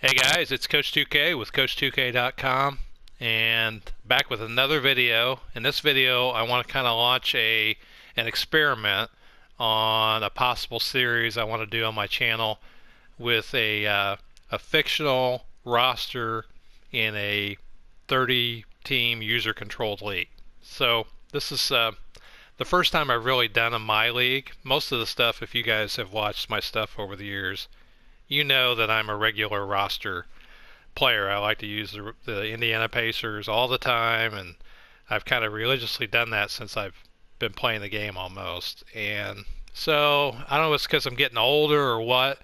Hey guys, it's Coach 2K with Coach2K.com and back with another video. In this video, I want to kind of launch an experiment on a possible series I want to do on my channel with a fictional roster in a 30-team user-controlled league. So this is the first time I've really done a MyLeague. Most of the stuff, if you guys have watched my stuff over the years, you know that I'm a regular roster player. I like to use the Indiana Pacers all the time, and I've kind of religiously done that since I've been playing the game almost. And so I don't know if it's because I'm getting older or what,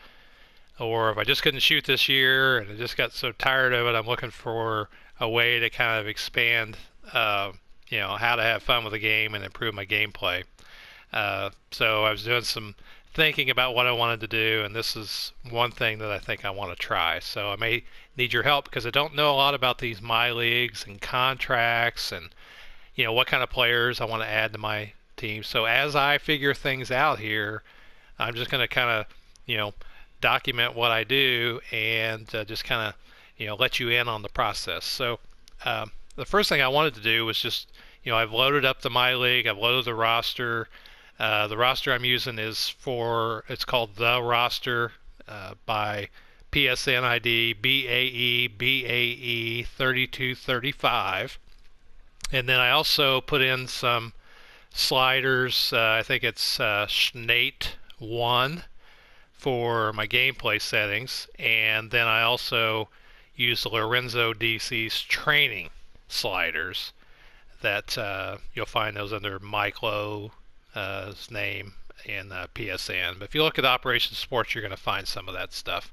or if I just couldn't shoot this year and I just got so tired of it. I'm looking for a way to kind of expand, how to have fun with the game and improve my gameplay. So I was doing some thinking about what I wanted to do, and this is one thing that I think I want to try. So I may need your help because I don't know a lot about these MyLeagues and contracts and what kind of players I want to add to my team. So as I figure things out here, I'm just going to kind of document what I do and just kind of let you in on the process. So the first thing I wanted to do was just I've loaded up the MyLeague, I've loaded the roster. The roster I'm using it's called The Roster by PSN ID BAE 3235. And then I also put in some sliders. I think it's Snate 1 for my gameplay settings. And then I also use the Lorenzo DC's training sliders that you'll find those under Myclo. His name in PSN. But if you look at Operation Sports, you're going to find some of that stuff.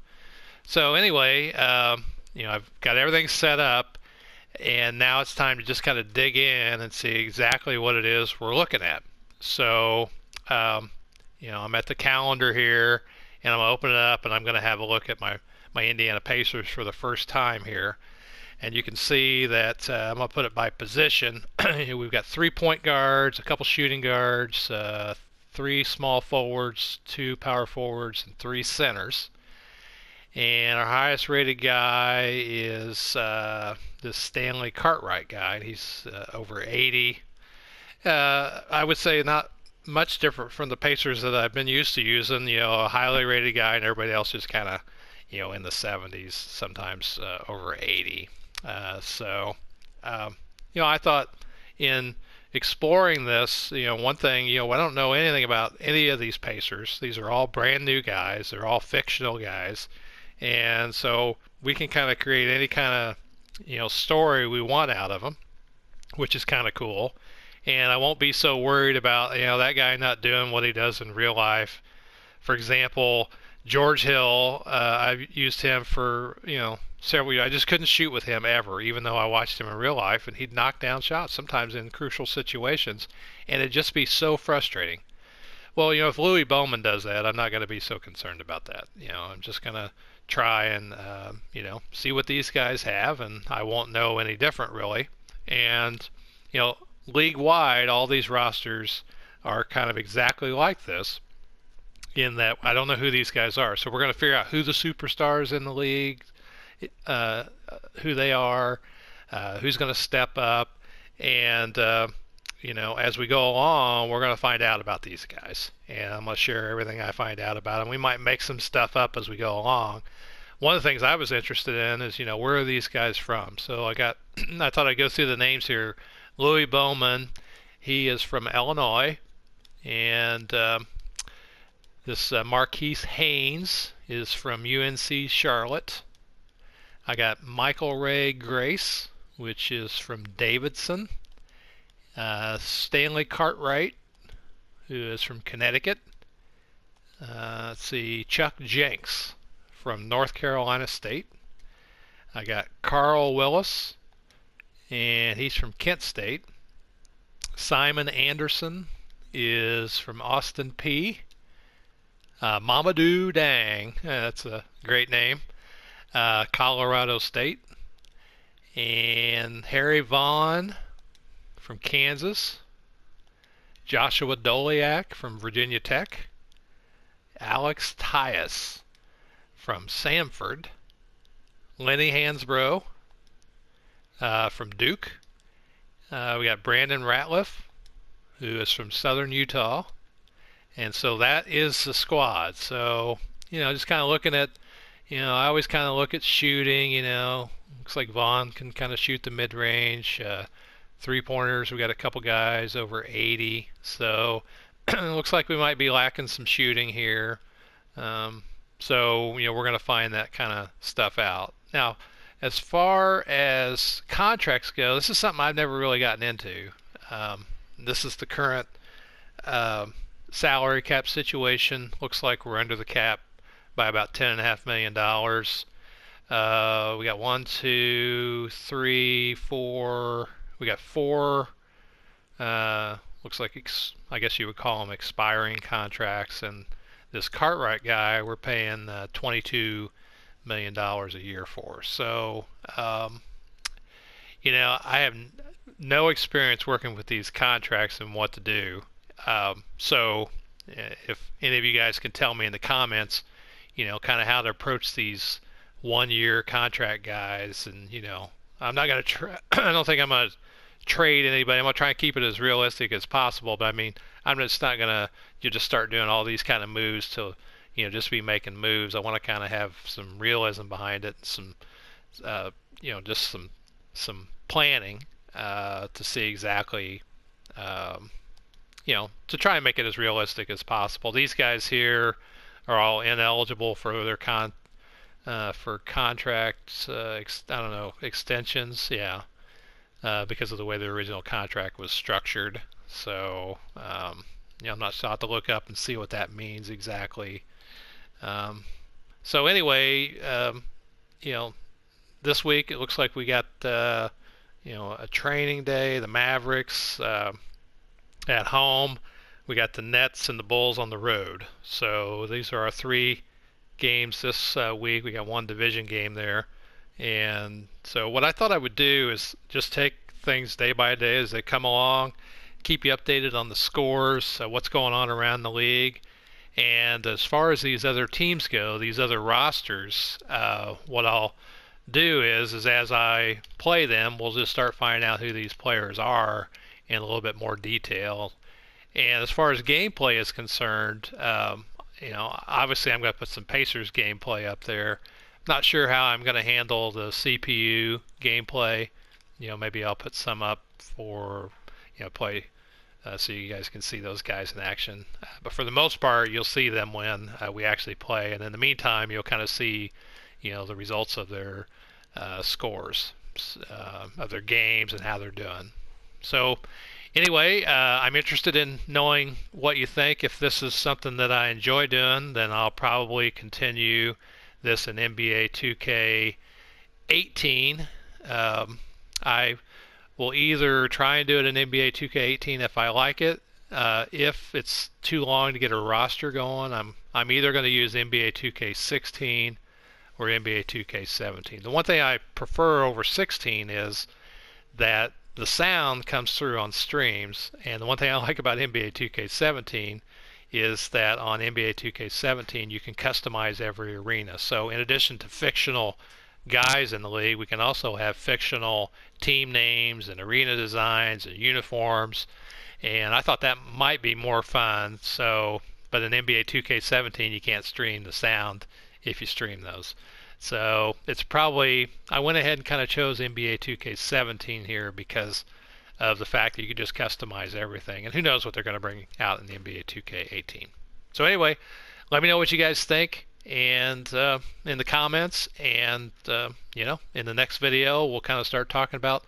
So anyway, I've got everything set up, and now it's time to just kind of dig in and see exactly what it is we're looking at. So, I'm at the calendar here, and I'm going to open it up, and I'm going to have a look at my Indiana Pacers for the first time here. And you can see that I'm going to put it by position. We've got 3 point guards, a couple shooting guards, 3 small forwards, 2 power forwards, and 3 centers. And our highest rated guy is this Stanley Cartwright guy. He's over 80. I would say not much different from the Pacers that I've been used to using. A highly rated guy, and everybody else is kind of in the 70s, sometimes over 80. I thought in exploring this, one thing, I don't know anything about any of these Pacers. These are all brand new guys. They're all fictional guys. And so we can kind of create any kind of, story we want out of them, which is kind of cool. And I won't be so worried about, that guy not doing what he does in real life. For example, George Hill, I've used him for, several years. I just couldn't shoot with him ever, even though I watched him in real life, and he'd knock down shots sometimes in crucial situations, and it'd just be so frustrating. Well, if Louis Bowman does that, I'm not going to be so concerned about that. I'm just going to try and, see what these guys have, and I won't know any different, really. And, league-wide, all these rosters are kind of exactly like this, in that I don't know who these guys are. So we're going to figure out who the superstars in the league, who they are, who's going to step up, and as we go along, we're going to find out about these guys, and I'm going to share everything I find out about them. We might make some stuff up as we go along. One of the things I was interested in is, where are these guys from? So I thought I'd go through the names here. Louis Bowman, he is from Illinois, and this Marquise Haynes is from UNC Charlotte. I got Michael Ray Grace, which is from Davidson. Stanley Cartwright, who is from Connecticut. Let's see, Chuck Jenks from North Carolina State. I got Carl Willis, and he's from Kent State. Simon Anderson is from Austin P. Mamadou Dang, that's a great name, Colorado State. And Harry Vaughn from Kansas. Joshua Doliak from Virginia Tech. Alex Tyus from Samford. Lenny Hansbrough from Duke. We got Brandon Ratliff, who is from Southern Utah. And so that is the squad. So, just kind of looking at, I always kind of look at shooting, looks like Vaughn can kind of shoot the mid-range. Three-pointers, we got a couple guys over 80. So, it looks like we might be lacking some shooting here. So, we're going to find that kind of stuff out. Now, as far as contracts go, this is something I've never really gotten into. This is the current salary cap situation. Looks like we're under the cap by about $10.5 million. We got 1, 2, 3, 4. We got 4. Looks like I guess you would call them expiring contracts. And this Cartwright guy, we're paying $22 million a year for. So, I have no experience working with these contracts and what to do. So if any of you guys can tell me in the comments, kind of how to approach these 1-year contract guys, and I'm not going to I don't think I'm going to trade anybody. I'm going to try and keep it as realistic as possible, but I mean, I'm just not going to just start doing all these kind of moves to just be making moves. I want to kind of have some realism behind it, some just some planning to see exactly to try and make it as realistic as possible. These guys here are all ineligible for their for contracts, extensions, because of the way the original contract was structured. So, I'm not sure. I'll have to look up and see what that means exactly. So anyway, this week it looks like we got, a training day, the Mavericks, at home. We got the Nets and the Bulls on the road. So these are our 3 games this week. We got 1 division game there. And so what I thought I would do is just take things day by day as they come along, keep you updated on the scores, what's going on around the league. And as far as these other teams go, these other rosters, what I'll do is as I play them, we'll just start finding out who these players are in a little bit more detail. And as far as gameplay is concerned, obviously I'm going to put some Pacers gameplay up there. Not sure how I'm going to handle the CPU gameplay. Maybe I'll put some up for play so you guys can see those guys in action. But for the most part, you'll see them when we actually play. And in the meantime, you'll kind of see the results of their scores of their games and how they're doing. So anyway, I'm interested in knowing what you think. If this is something that I enjoy doing, then I'll probably continue this in NBA 2K 18. I will either try and do it in NBA 2K 18 if I like it. If it's too long to get a roster going, I'm either going to use NBA 2K 16 or NBA 2K 17. The one thing I prefer over 16 is that the sound comes through on streams, and the one thing I like about NBA 2K17 is that on NBA 2K17 you can customize every arena. So in addition to fictional guys in the league, we can also have fictional team names and arena designs and uniforms, and I thought that might be more fun. So, but in NBA 2K17 you can't stream the sound if you stream those. So it's probably, I went ahead and kind of chose NBA 2K17 here because of the fact that you can just customize everything. And who knows what they're going to bring out in the NBA 2K18. So anyway, let me know what you guys think and in the comments. And, in the next video, we'll kind of start talking about,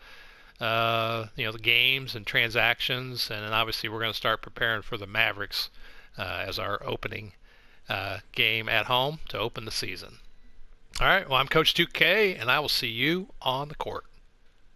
the games and transactions. And then obviously we're going to start preparing for the Mavericks as our opening game at home to open the season. All right, well, I'm Coach 2K, and I will see you on the court.